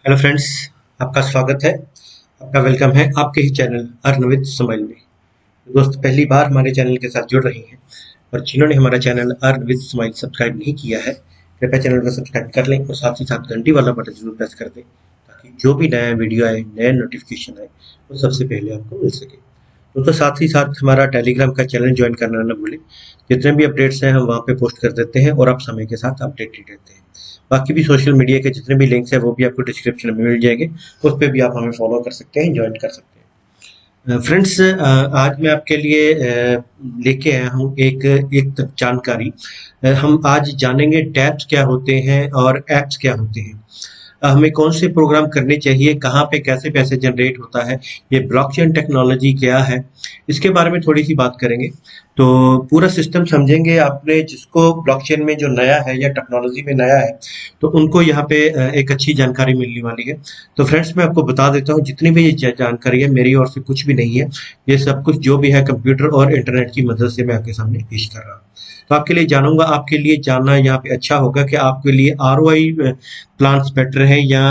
Hello friends, आपका स्वागत है। आपका वेलकम है आपके ही चैनल अर्न विद स्माइल में। दोस्त पहली बार हमारे चैनल के साथ जुड़ रही हैं और जिन्होंने हमारा channel earn with smile subscribe नहीं किया है, कृपया चैनल को सब्सक्राइब कर लें और साथ ही साथ घंटी वाला बटन जरूर प्रेस कर दें ताकि जो भी नया वीडियो आए, नया नोटिफिकेशन आए, वो सबसे पहले आपको मिल सके। दोस्तों साथ ही साथ हमारा टेलीग्राम का चैनल ज्वाइन करना ना भूलें। जितने भी अपडेट्स हैं हम वहाँ पे पोस्ट कर देते हैं और आप समय के साथ अपडेटेड रहते हैं। बाकी भी सोशल मीडिया के जितने भी लिंक्स हैं वो भी आपको डिस्क्रिप्शन में मिल जाएंगे, उस पर भी आप हमें फॉलो कर सकते हैं, ज्वाइन कर सकते हैं। फ्रेंड्स, आज मैं आपके लिए लेके आया हूँ एक जानकारी। हम आज जानेंगे टैब्स क्या होते हैं और एप्स क्या होते हैं। हमें कौन से प्रोग्राम करने चाहिए, कहाँ पे कैसे पैसे जनरेट होता है, ये ब्लॉकचेन टेक्नोलॉजी क्या है, इसके बारे में थोड़ी सी बात करेंगे। तो पूरा सिस्टम समझेंगे। आपने जिसको ब्लॉकचेन में जो नया है या टेक्नोलॉजी में नया है तो उनको यहाँ पे एक अच्छी जानकारी मिलने वाली है। तो फ्रेंड्स, मैं आपको बता देता हूँ जितनी भी ये जानकारी है मेरी ओर से कुछ भी नहीं है। ये सब कुछ जो भी है कंप्यूटर और इंटरनेट की मदद से मैं आपके सामने पेश कर रहा हूँ। तो आपके लिए जानूंगा, आपके लिए जानना यहाँ पे अच्छा होगा कि आपके लिए आरओआई प्लान्स बेटर है या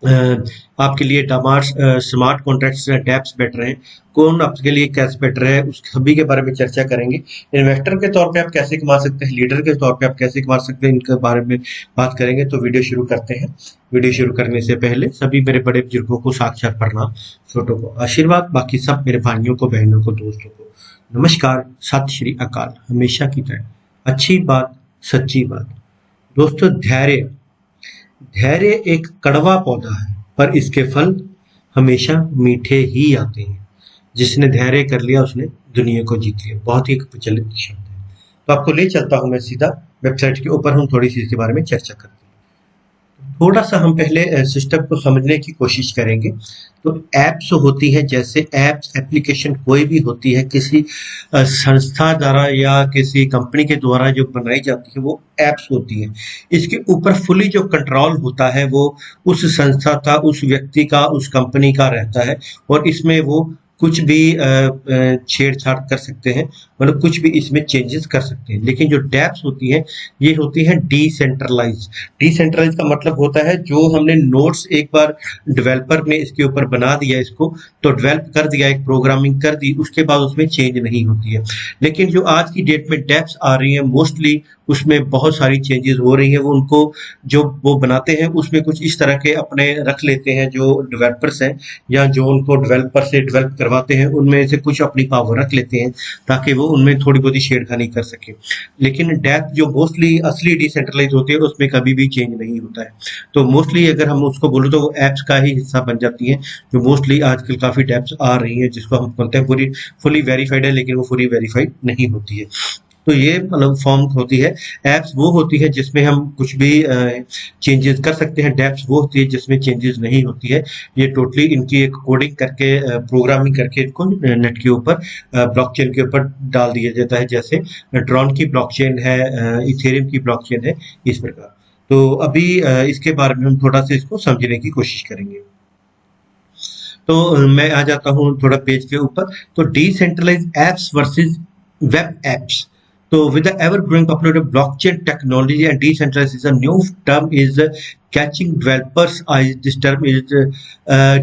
आपके लिए स्मार्ट कॉन्ट्रैक्ट्स डैप्स बेटर हैं, कौन आपके लिए कैसे बेटर है, उस सभी के बारे में चर्चा करेंगे। इन्वेस्टर के तौर पे आप कैसे कमा सकते हैं, लीडर के तौर पे आप कैसे कमा सकते हैं, इनके बारे में बात करेंगे। तो वीडियो शुरू करते हैं। वीडियो शुरू करने से पहले सभी मेरे बड़े बुजुर्गों को साक्षात प्रणाम, छोटों को आशीर्वाद, बाकी सब मेरे भाइयों को, बहनों को, दोस्तों को नमस्कार, सत श्री अकाल। हमेशा की तरह अच्छी बात, सच्ची बात। दोस्तों, धैर्य धैर्य एक कड़वा पौधा है पर इसके फल हमेशा मीठे ही आते हैं। जिसने धैर्य कर लिया उसने दुनिया को जीत लिया। बहुत ही एक प्रचलित शब्द है। तो आपको ले चलता हूं मैं सीधा वेबसाइट के ऊपर। हम थोड़ी सी इसके बारे में चर्चा करते हैं। थोड़ा सा हम पहले सिस्टम को समझने की कोशिश करेंगे। तो एप्स होती है, जैसे एप्स एप्लीकेशन कोई भी होती है किसी संस्था द्वारा या किसी कंपनी के द्वारा जो बनाई जाती है वो एप्स होती है। इसके ऊपर फुली जो कंट्रोल होता है वो उस संस्था का, उस व्यक्ति का, उस कंपनी का रहता है और इसमें वो कुछ भी छेड़छाड़ कर सकते हैं, मतलब कुछ भी इसमें चेंजेस कर सकते हैं। लेकिन जो डैप्स होती है ये होती है डिसेंट्रलाइज। डिसेंट्रलाइज का मतलब होता है जो हमने नोड्स एक बार डेवलपर ने इसके ऊपर बना दिया, इसको तो डेवलप कर दिया, एक प्रोग्रामिंग कर दी, उसके बाद उसमें चेंज नहीं होती है। लेकिन जो आज की डेट में डैप्स आ रही है मोस्टली उसमें बहुत सारी चेंजेस हो रही है। वो उनको जो वो बनाते हैं उसमें कुछ इस तरह के अपने रख लेते हैं जो डेवलपर्स हैं या जो उनको डेवलपर से डेवलप करवाते हैं, उनमें से कुछ अपनी पावर रख लेते हैं ताकि वो उनमें थोड़ी बहुत छेड़खानी कर सके। लेकिन डैप जो मोस्टली असली डिसेंट्रलाइज होती है उसमें कभी भी चेंज नहीं होता है। तो मोस्टली अगर हम उसको बोलो तो वो एप्स का ही हिस्सा बन जाती है, जो मोस्टली आजकल काफी डैप्स आ रही है जिसको हम बोलते हैं पूरी फुली वेरीफाइड है, लेकिन वो फुली वेरीफाइड नहीं होती है। तो ये मतलब फॉर्म होती है। एप्स वो होती है जिसमें हम कुछ भी चेंजेस कर सकते हैं। डैप्स वो होती है जिसमें चेंजेस नहीं होती है। ये टोटली इनकी एक कोडिंग करके, प्रोग्रामिंग करके इनको नेट के ऊपर, ब्लॉकचेन के ऊपर डाल दिया जाता है। जैसे ट्रॉन की ब्लॉकचेन है, इथेरियम की ब्लॉकचेन है, इस प्रकार। तो अभी इसके बारे में हम थोड़ा सा इसको समझने की कोशिश करेंगे। तो मैं आ जाता हूँ थोड़ा पेज के ऊपर। तो decentralize apps versus web apps. So with the ever-growing popularity of blockchain technology and decentralized, a new term is catching developers' eyes. This term is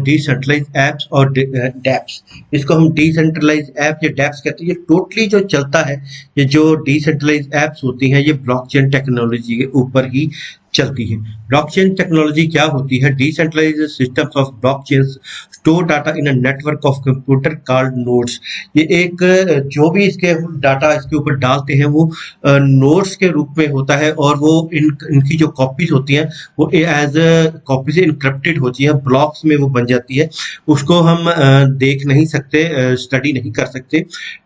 decentralized apps or dApps. इसको हम decentralized apps या dApps कहते हैं। ये totally जो चलता है, ये जो decentralized apps होती हैं ये ब्लॉकचेन टेक्नोलॉजी के ऊपर ही चलती है। ब्लॉकचेन टेक्नोलॉजी क्या होती है? Decentralized systems of blockchains store data in a network of computer called nodes. ये एक जो भी इसके डाटा इसके ऊपर डालते हैं वो नोड्स के रूप में होता है और वो इनकी जो कॉपीज होती हैं वो एज कॉपीज इनक्रिप्टेड होती है, ब्लॉक्स में वो बन जाती है। उसको हम देख नहीं सकते, स्टडी नहीं कर सकते।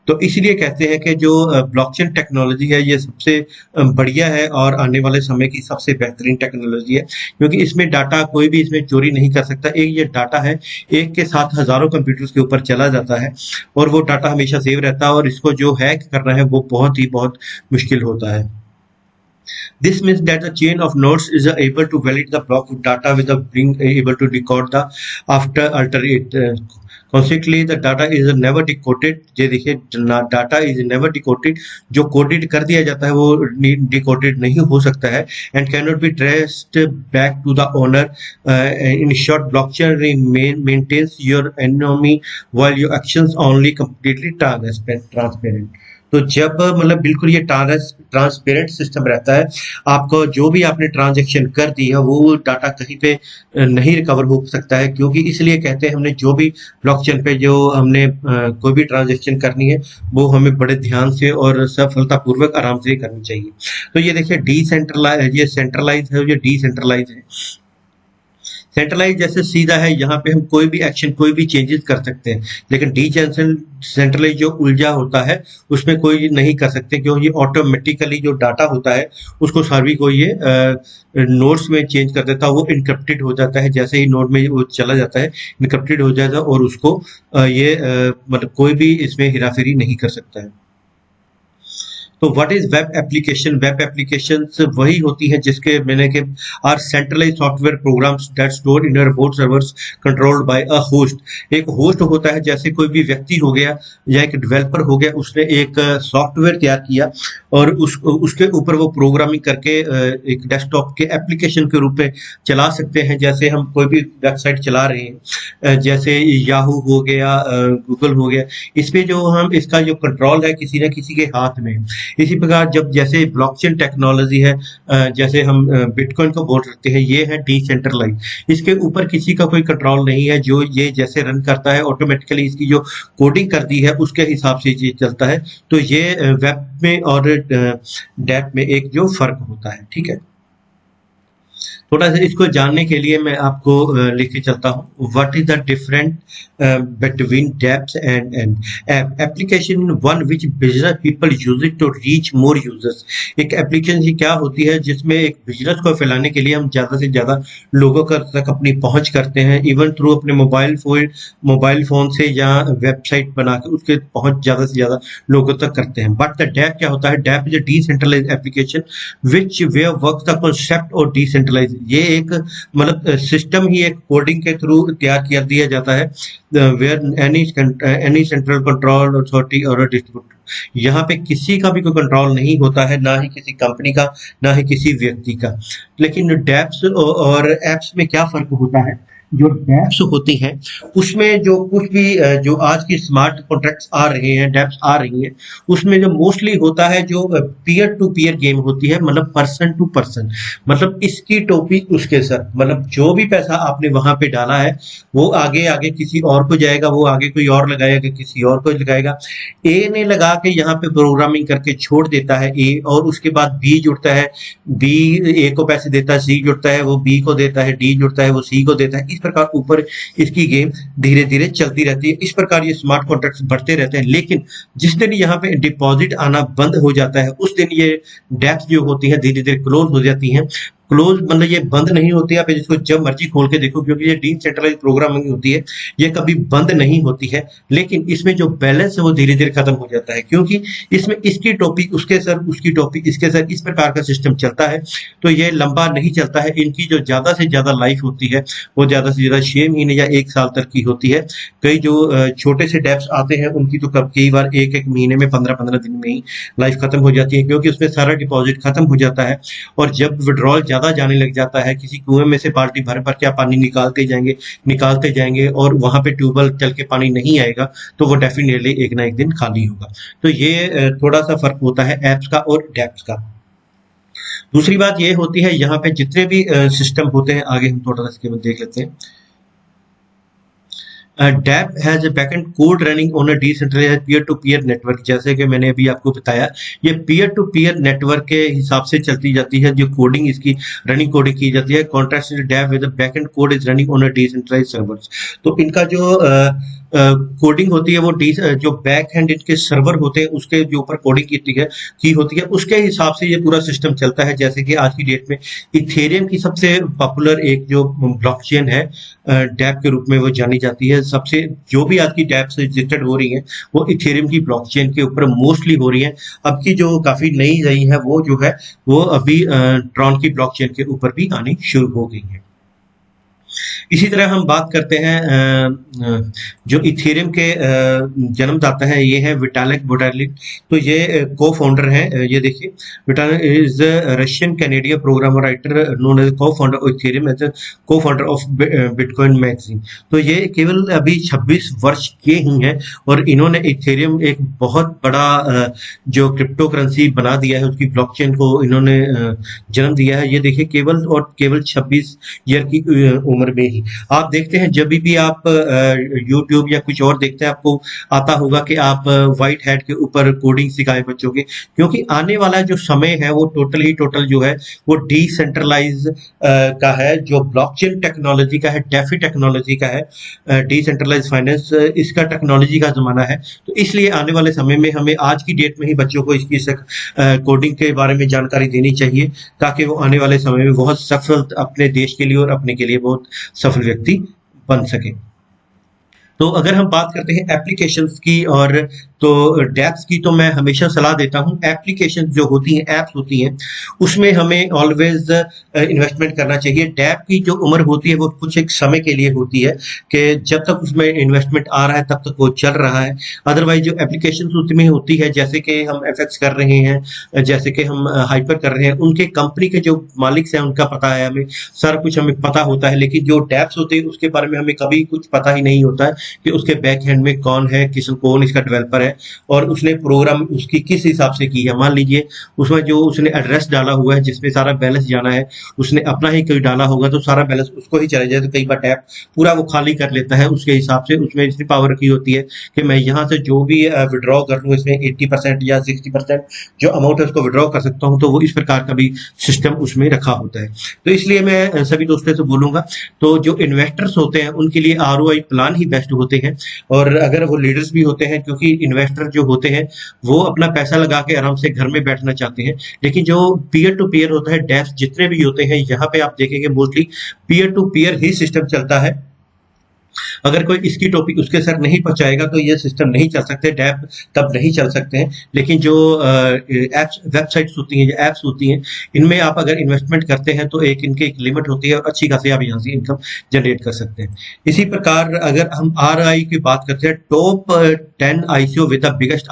तो इसलिए कहते हैं कि जो ब्लॉकचेन टेक्नोलॉजी है ये सबसे बढ़िया है और आने वाले समय की सबसे बेहतरीन टेक्नोलॉजी है, क्योंकि इसमें डाटा कोई भी इसमें चोरी नहीं कर सकता। एक ये डाटा है, एक के साथ हजारों कंप्यूटर्स के ऊपर चला जाता है और वो डाटा हमेशा सेव रहता है और इसको जो हैक करना है वो बहुत मुश्किल होता है। This means that the chain of nodes is able to validate the block of data with the being able to decode the after alter it. Consequently, the data is never decoded. ये देखिए data is never decoded. जो coded कर दिया जाता है वो decoded नहीं हो सकता है and cannot be traced back to the owner. In short, blockchain maintains your anonymity while your actions only completely transparent. तो जब मतलब बिल्कुल ये ट्रांसपेरेंट सिस्टम रहता है, आपको जो भी आपने ट्रांजैक्शन कर दी है वो डाटा कहीं पे नहीं रिकवर हो सकता है, क्योंकि इसलिए कहते हैं हमने जो भी ब्लॉकचेन पे जो हमने कोई भी ट्रांजैक्शन करनी है वो हमें बड़े ध्यान से और सफलतापूर्वक आराम से करनी चाहिए। तो ये देखिए डिसेंट्रलाइज, ये सेंट्रलाइज है, ये डिसेंट्रलाइज है। सेंट्रलाइज जैसे सीधा है, यहाँ पे हम कोई भी एक्शन कोई भी चेंजेस कर सकते हैं, लेकिन डिसेंट्रलाइज जो उलझा होता है उसमें कोई नहीं कर सकते, क्योंकि ऑटोमेटिकली जो डाटा होता है उसको सर्वी को ये नोड्स में चेंज कर देता है, वो इनक्रिप्टेड हो जाता है। जैसे ही नोड में वो चला जाता है इनक्रिप्टेड हो जाता है और उसको मतलब कोई भी इसमें हेराफेरी नहीं कर सकता है। तो what is web application? Web applications वही होती हैं जिसके मैंने के are centralize software programs that store in board servers controlled by a host. एक होस्ट होता है, जैसे कोई भी व्यक्ति हो गया या एक डेवलपर हो गया, उसने एक सॉफ्टवेयर तैयार किया और उसके ऊपर वो प्रोग्रामिंग करके एक डेस्कटॉप के एप्लीकेशन के रूप में चला सकते हैं। जैसे हम कोई भी वेबसाइट चला रहे हैं, जैसे याहू हो गया, गूगल हो गया, इस पे जो हम इसका जो कंट्रोल है किसी न किसी के हाथ में। इसी प्रकार जब जैसे ब्लॉकचेन टेक्नोलॉजी है, जैसे हम बिटकॉइन को बोल सकते हैं, ये है डिसेंट्रलाइज, इसके ऊपर किसी का कोई कंट्रोल नहीं है। जो ये जैसे रन करता है ऑटोमेटिकली इसकी जो कोडिंग कर दी है उसके हिसाब से ये चलता है। तो ये वेब में और डेप में एक जो फर्क होता है, ठीक है। थोड़ा सा इसको जानने के लिए मैं आपको लेके चलता हूँ। What is the different between dApps and app application? One which business people use it to reach more users. एक एप्लीकेशन ही क्या होती है जिसमें एक बिजनेस को फैलाने के लिए हम ज्यादा से ज्यादा लोगों तक अपनी पहुंच करते हैं, इवन थ्रू अपने मोबाइल फोन से या वेबसाइट बना के उसके पहुंच ज्यादा से ज्यादा लोगों तक करते हैं। बट द डेप क्या होता है? DApp is a decentralized application which where work the concept और डिसेंट्रलाइज। ये एक मतलब सिस्टम ही एक कोडिंग के थ्रू तैयार कर दिया जाता है, where any central control authority और डिस्ट्रीब्यूटर। यहाँ पे किसी का भी कोई कंट्रोल नहीं होता है, ना ही किसी कंपनी का, ना ही किसी व्यक्ति का। लेकिन डेप्स और एप्स में क्या फर्क होता है? जो डेप्स होती हैं उसमें जो कुछ भी जो आज की स्मार्ट कॉन्ट्रैक्ट्स आ रहे हैं, डेप्स आ रही हैं, उसमें जो मोस्टली होता है जो पीयर टू पीयर गेम होती है, मतलब पर्सन टू पर्सन। मतलब इसकी टोपी उसके सर, मतलब जो भी पैसा आपने वहां पे डाला है वो आगे आगे किसी और को जाएगा, वो आगे कोई और लगाएगा, किसी और को लगाएगा। ए ने लगा के यहाँ पे प्रोग्रामिंग करके छोड़ देता है ए, और उसके बाद बी जुड़ता है, बी ए को पैसे देता है, सी जुड़ता है वो बी को देता है, डी जुड़ता है वो सी को देता है। इस प्रकार ऊपर इसकी गेम धीरे धीरे चलती रहती है। इस प्रकार ये स्मार्ट कॉन्ट्रैक्ट्स बढ़ते रहते हैं। लेकिन जिस दिन यहाँ पे डिपॉजिट आना बंद हो जाता है उस दिन ये डेप्स जो होती है धीरे धीरे क्लोज हो जाती हैं। क्लोज मतलब ये बंद नहीं होती है, आप इसको जब मर्जी खोल के देखो, क्योंकि ये डिसेंट्रलाइज्ड प्रोग्रामिंग होती है, ये कभी बंद नहीं होती है। लेकिन इसमें जो बैलेंस है वो धीरे धीरे खत्म हो जाता है, क्योंकि इसमें इसकी टॉपिक उसके सर, उसकी टॉपिक इसके सर, इस प्रकार का सिस्टम चलता है। तो ये लंबा नहीं चलता है। इनकी जो ज्यादा से ज्यादा लाइफ होती है वो ज्यादा से ज्यादा 6 महीने या 1 साल तक की होती है। कई जो छोटे से डेप्स आते हैं उनकी तो कई बार एक महीने में 15-15 दिन में ही लाइफ खत्म हो जाती है, क्योंकि उसमें सारा डिपॉजिट खत्म हो जाता है। और जब विड्रॉल ज्यादा जाने लग जाता है, किसी कुएं में से बाल्टी भर भर के पानी निकालते जाएंगे और वहां पे ट्यूबवेल चल के पानी नहीं आएगा, तो वो डेफिनेटली एक ना एक दिन खाली होगा। तो ये थोड़ा सा फर्क होता है एप्स का और डेप्स का। दूसरी बात ये होती है, यहाँ पे जितने भी सिस्टम होते हैं, आगे हम थोड़ा सा इसके बाद देख लेते हैं। DApp has a backend code running on a decentralized peer-to-peer network। जैसे कि मैंने अभी आपको बताया, ये peer to peer नेटवर्क के हिसाब से चलती जाती है, जो कोडिंग इसकी रनिंग कोडिंग की जाती है। Contracts DApp with the backend code is running on a decentralized servers। तो इनका जो कोडिंग होती है वो जो बैक हैंड इनके सर्वर होते हैं उसके जो ऊपर कोडिंग की होती है, उसके हिसाब से ये पूरा सिस्टम चलता है। जैसे कि आज की डेट में इथेरियम की सबसे पॉपुलर एक जो ब्लॉकचेन है डैप के रूप में वो जानी जाती है, सबसे जो भी आज की डैप्स रजिस्टर्ड हो रही हैं वो इथेरियम की ब्लॉकचेन के ऊपर मोस्टली हो रही हैं। अब की जो काफी नई नई है वो जो है वो अभी ट्रॉन की ब्लॉकचेन के ऊपर भी आनी शुरू हो गई है। इसी तरह हम बात करते हैं जो इथेरियम के जन्मदाता है, ये है विटालिक बुटेरिक। तो ये को फाउंडर है, ये देखिए Vitalik is Russian Canadian programmer writer known as cofounder of Ethereum as cofounder of Bitcoin magazine. तो ये केवल अभी 26 वर्ष के ही हैं और इन्होंने इथेरियम एक बहुत बड़ा जो क्रिप्टो करेंसी बना दिया है, उसकी ब्लॉकचेन को इन्होंने जन्म दिया है। ये देखिए केवल 26 ईयर की उम्र में ही। आप देखते हैं जब भी आप यूट्यूब या कुछ और देखते हैं, आपको आता होगा कि आप व्हाइट हैट के ऊपर कोडिंग सिखाए बच्चों के, क्योंकि आने वाला जो समय है वो टोटल जो है वो डिसेंट्रलाइज का है, जो ब्लॉकचेन टेक्नोलॉजी का है, डेफी टेक्नोलॉजी का है, डिसेंट्रलाइज फाइनेंस इसका टेक्नोलॉजी का जमाना है। तो इसलिए आने वाले समय में हमें आज की डेट में ही बच्चों को इसकी कोडिंग के बारे में जानकारी देनी चाहिए, ताकि वो आने वाले समय में बहुत सफल अपने देश के लिए और अपने के लिए बहुत सफल व्यक्ति बन सके। तो अगर हम बात करते हैं एप्लीकेशंस की और तो डैप्स की, तो मैं हमेशा सलाह देता हूं एप्लीकेशन जो होती हैं, ऐप्स होती हैं, उसमें हमें ऑलवेज इन्वेस्टमेंट करना चाहिए। डैप की जो उम्र होती है वो कुछ एक समय के लिए होती है कि जब तक उसमें इन्वेस्टमेंट आ रहा है तब तक वो चल रहा है। अदरवाइज जो एप्लीकेशन उसमें होती है, जैसे कि हम एफएक्स कर रहे हैं, जैसे कि हम हाइपर कर रहे हैं, उनके कंपनी के जो मालिक हैं उनका पता है, हमें सारा कुछ हमें पता होता है। लेकिन जो डैप्स होते हैं उसके बारे में हमें कभी कुछ पता ही नहीं होता है कि उसके बैक हैंड में कौन है, कौन इसका डेवलपर है और उसने प्रोग्राम उसकी किस हिसाब से की है। मान लीजिए उसमें जो उसने एड्रेस डाला हुआ है जिसमें सारा बैलेंस जाना है, उसने अपना ही कोई डाला होगा तो सारा बैलेंस उसको ही चले जाए। तो कई बार टैप पूरा वो खाली कर लेता है उसके हिसाब से। उसमें इतनी पावर की होती है कि मैं यहाँ से जो भी विड्रॉ कर लूँ इसमें 80% या 60% जो अमाउंट है उसको विड्रॉ कर सकता हूँ। तो वो इस प्रकार का भी सिस्टम उसमें रखा होता है। तो इसलिए मैं सभी दोस्तों से बोलूंगा, तो जो इन्वेस्टर्स होते हैं उनके लिए आरओआई प्लान ही बेस्ट होते हैं। और अगर वो लीडर्स भी होते हैं, क्योंकि इन्वेस्टर जो होते हैं वो अपना पैसा लगा के आराम से घर में बैठना चाहते हैं। लेकिन जो पीयर टू पीयर होता है, डेप्स जितने भी होते हैं, यहाँ पे आप देखेंगे मोस्टली पीयर टू पीयर ही सिस्टम चलता है। अगर कोई इसकी टॉपिक उसके सर नहीं पहुंचाएगा तो ये सिस्टम नहीं चल सकते, डैप तब नहीं चल सकते हैं। लेकिन जो एप्स वेबसाइट्स होती हैं, जो एप्स होती हैं, इनमें आप अगर इन्वेस्टमेंट करते हैं तो एक इनकी लिमिट होती है और अच्छी खासी आप यहाँ से इनकम जनरेट कर सकते हैं। इसी प्रकार अगर हम आरओआई की बात करते हैं, top 10 ICO with the biggest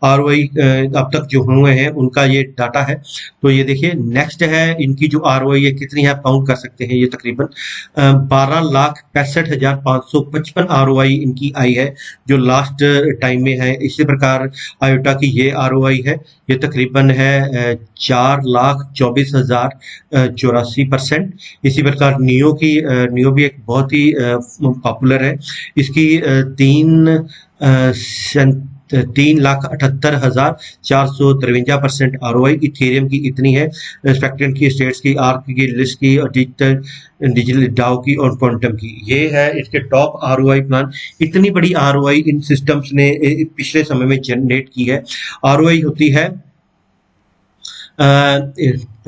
ROI अब तक जो हुए हैं उनका ये डाटा है। तो ये देखिए नेक्स्ट है इनकी जो आरओआई है कितनी है, काउंट कर सकते हैं। ये तकरीबन 12,65,555 आरओआई इनकी आई है जो लास्ट टाइम में है। इसी प्रकार आयोटा की ये आरओआई है, ये तकरीबन है 4,24,084%। इसी प्रकार नियो भी एक बहुत ही पॉपुलर है, इसकी 3,78,453% आरओआई। इथेरियम की इतनी है, स्पेक्ट्रम की, स्टेट्स की, आर्क की, लिस्ट की और डिजिटल डाउ की और क्वांटम की। ये है इसके टॉप आरओआई प्लान। इतनी बड़ी आरओआई इन सिस्टम्स ने पिछले समय में जनरेट की है। आरओआई होती है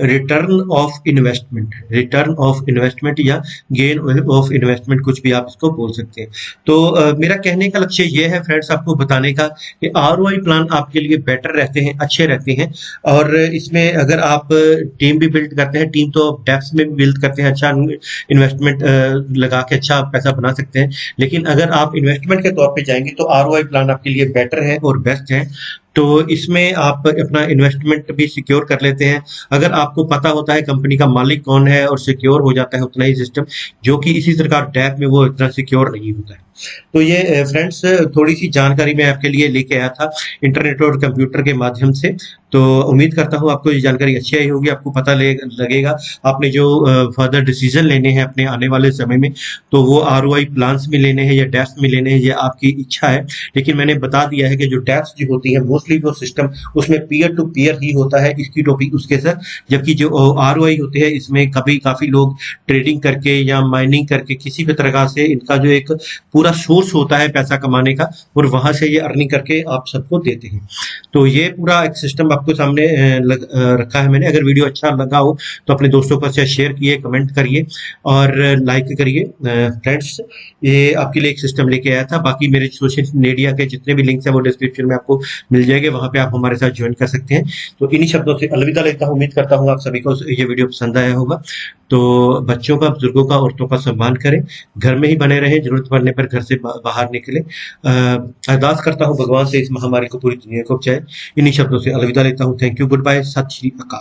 रिटर्न ऑफ इन्वेस्टमेंट या गेन ऑफ इन्वेस्टमेंट, कुछ भी आप इसको बोल सकते हैं। तो मेरा कहने का लक्ष्य ये है फ्रेंड्स, आपको बताने का कि आरओआई प्लान आपके लिए बेटर रहते हैं, अच्छे रहते हैं। और इसमें अगर आप टीम भी बिल्ड करते हैं, टीम तो डेप्स में भी बिल्ड करते हैं, अच्छा इन्वेस्टमेंट लगा के अच्छा पैसा बना सकते हैं। लेकिन अगर आप इन्वेस्टमेंट के तौर पर जाएंगे तो आरओआई प्लान आपके लिए बेटर है और बेस्ट है। तो इसमें आप अपना इन्वेस्टमेंट भी सिक्योर कर लेते हैं। अगर आपको पता होता है कंपनी का मालिक कौन है और सिक्योर हो जाता है उतना ही सिस्टम, जो कि इसी प्रकार डैप में वो इतना सिक्योर नहीं होता है। तो ये फ्रेंड्स थोड़ी सी जानकारी मैं आपके लिए लेके आया था इंटरनेट और कंप्यूटर के माध्यम से। तो उम्मीद करता हूँ आपको ये जानकारी अच्छी आई होगी, आपको पता लगेगा आपने जो फर्दर डिसीजन लेने हैं अपने आने वाले समय में, तो वो आरओआई प्लान्स में लेने हैं या डैप्स में लेने हैं, ये आपकी इच्छा है। लेकिन मैंने बता दिया है कि जो डैप्स जो होती है मोस्टली वो सिस्टम उसमें पीयर टू पीयर ही होता है, इसकी टॉपिक उसके सर। जबकि जो आरओआई होते हैं इसमें काफी लोग ट्रेडिंग करके या माइनिंग करके किसी भी तरह से इनका जो एक पूरा पूरा सोर्स होता है पैसा कमाने का, और वहां से ये अर्निंग करके आप सबको देते हैं। तो ये पूरा एक सिस्टम आपको सामने रखा है मैंने। अगर वीडियो अच्छा लगा हो तो अपने दोस्तों के साथ शेयर किए, कमेंट करिए और लाइक करिए। फ्रेंड्स, ये आपके लिए एक सिस्टम लेके आया था। बाकी मेरे सोशल मीडिया के जितने भी लिंक्स हैं वो डिस्क्रिप्शन में आपको मिल जाएंगे, वहां पे आप हमारे साथ ज्वाइन कर सकते हैं। तो इन्हीं शब्दों से अलविदा लेता हूँ। उम्मीद करता हूँ आप सभी को ये वीडियो पसंद आया होगा। तो बच्चों का, बुजुर्गों का, औरतों का सम्मान करें, घर में ही बने रहें, जरूरत पड़ने पर घर से बाहर निकले। अरदास करता हूँ भगवान से इस महामारी को पूरी दुनिया को बचाए। इन्हीं शब्दों से अलविदा लेता हूँ। थैंक यू, गुड बाय, सत श्री अकाल।